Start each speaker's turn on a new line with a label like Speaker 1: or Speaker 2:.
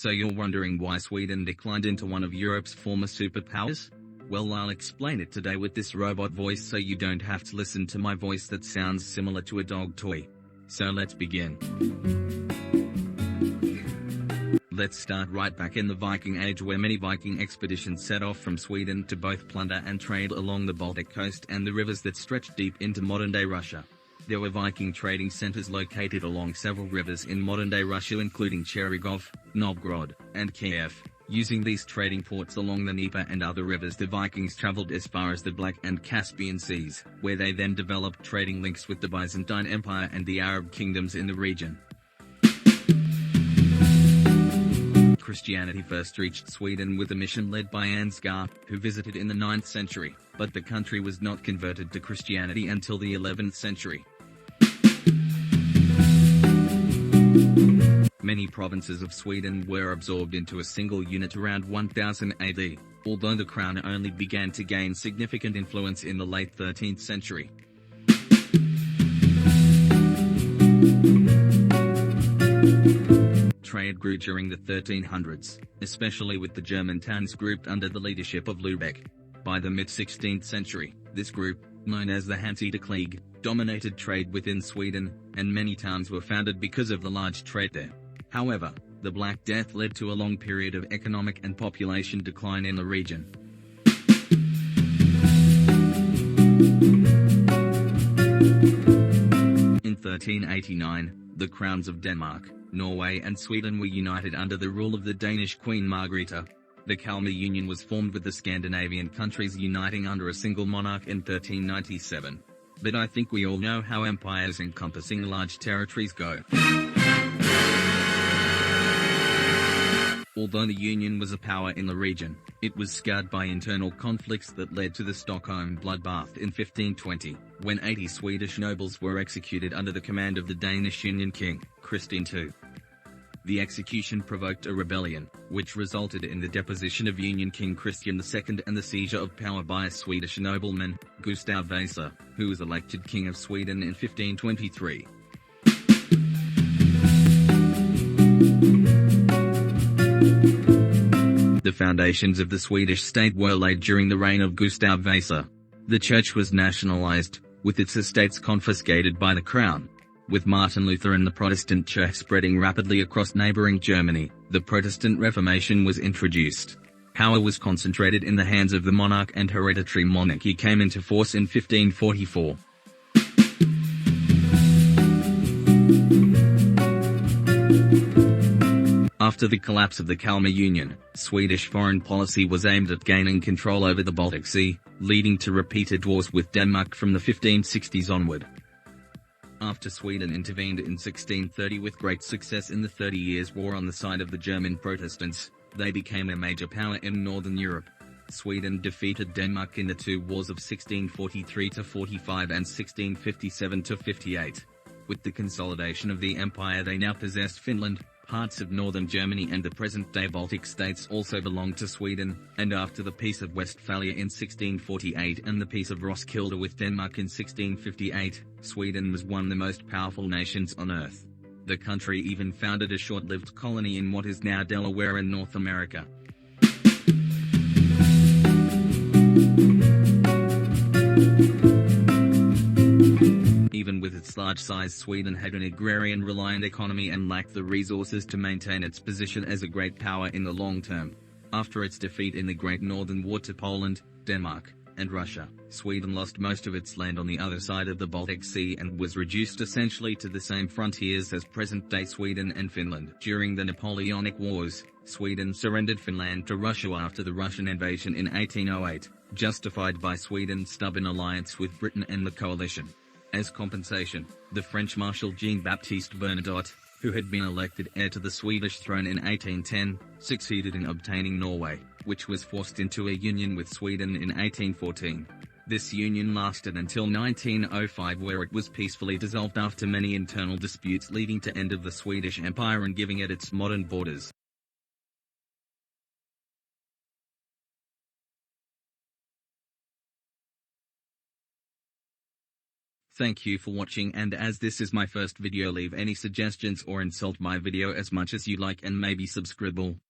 Speaker 1: So you're wondering why Sweden declined into one of Europe's former superpowers? Well, I'll explain it today with this robot voice so you don't have to listen to my voice that sounds similar to a dog toy. So let's begin. Let's start right back in the Viking Age, where many Viking expeditions set off from Sweden to both plunder and trade along the Baltic coast and the rivers that stretched deep into modern-day Russia. There were Viking trading centers located along several rivers in modern-day Russia, including Chernigov, Novgorod, and Kiev. Using these trading ports along the Dnieper and other rivers, the Vikings traveled as far as the Black and Caspian Seas, where they then developed trading links with the Byzantine Empire and the Arab kingdoms in the region. Christianity first reached Sweden with a mission led by Ansgar, who visited in the 9th century, but the country was not converted to Christianity until the 11th century. Many provinces of Sweden were absorbed into a single unit around 1000 AD, although the crown only began to gain significant influence in the late 13th century. Trade grew during the 1300s, especially with the German towns grouped under the leadership of Lübeck. By the mid-16th century, this group, known as the Hanseatic, dominated trade within Sweden, and many towns were founded because of the large trade there. However, the Black Death led to a long period of economic and population decline in the region. In 1389, the crowns of Denmark, Norway and Sweden were united under the rule of the Danish Queen Margrethe. The Kalmar Union was formed with the Scandinavian countries uniting under a single monarch in 1397. But I think we all know how empires encompassing large territories go. Although the Union was a power in the region, it was scarred by internal conflicts that led to the Stockholm bloodbath in 1520, when 80 Swedish nobles were executed under the command of the Danish Union King, Christian II. The execution provoked a rebellion, which resulted in the deposition of Union King Christian II and the seizure of power by a Swedish nobleman, Gustav Vasa, who was elected King of Sweden in 1523. The foundations of the Swedish state were laid during the reign of Gustav Vasa. The church was nationalized, with its estates confiscated by the crown. With Martin Luther and the Protestant church spreading rapidly across neighboring Germany, the Protestant Reformation was introduced. Power was concentrated in the hands of the monarch, and hereditary monarchy came into force in 1544. After the collapse of the Kalmar Union, Swedish foreign policy was aimed at gaining control over the Baltic Sea, leading to repeated wars with Denmark from the 1560s onward. After Sweden intervened in 1630 with great success in the 30 Years' War on the side of the German Protestants, they became a major power in Northern Europe. Sweden defeated Denmark in the two wars of 1643–45 and 1657–58. With the consolidation of the empire, they now possessed Finland. Parts of northern Germany and the present-day Baltic states also belonged to Sweden, and after the Peace of Westphalia in 1648 and the Peace of Roskilde with Denmark in 1658, Sweden was one of the most powerful nations on earth. The country even founded a short-lived colony in what is now Delaware in North America. Even with its large size, Sweden had an agrarian-reliant economy and lacked the resources to maintain its position as a great power in the long term. After its defeat in the Great Northern War to Poland, Denmark, and Russia, Sweden lost most of its land on the other side of the Baltic Sea and was reduced essentially to the same frontiers as present-day Sweden and Finland. During the Napoleonic Wars, Sweden surrendered Finland to Russia after the Russian invasion in 1808, justified by Sweden's stubborn alliance with Britain and the coalition. As compensation, the French Marshal Jean-Baptiste Bernadotte, who had been elected heir to the Swedish throne in 1810, succeeded in obtaining Norway, which was forced into a union with Sweden in 1814. This union lasted until 1905, where it was peacefully dissolved after many internal disputes, leading to end of the Swedish Empire and giving it its modern borders. Thank you for watching, and as this is my first video, leave any suggestions or insult my video as much as you like and maybe subscribe.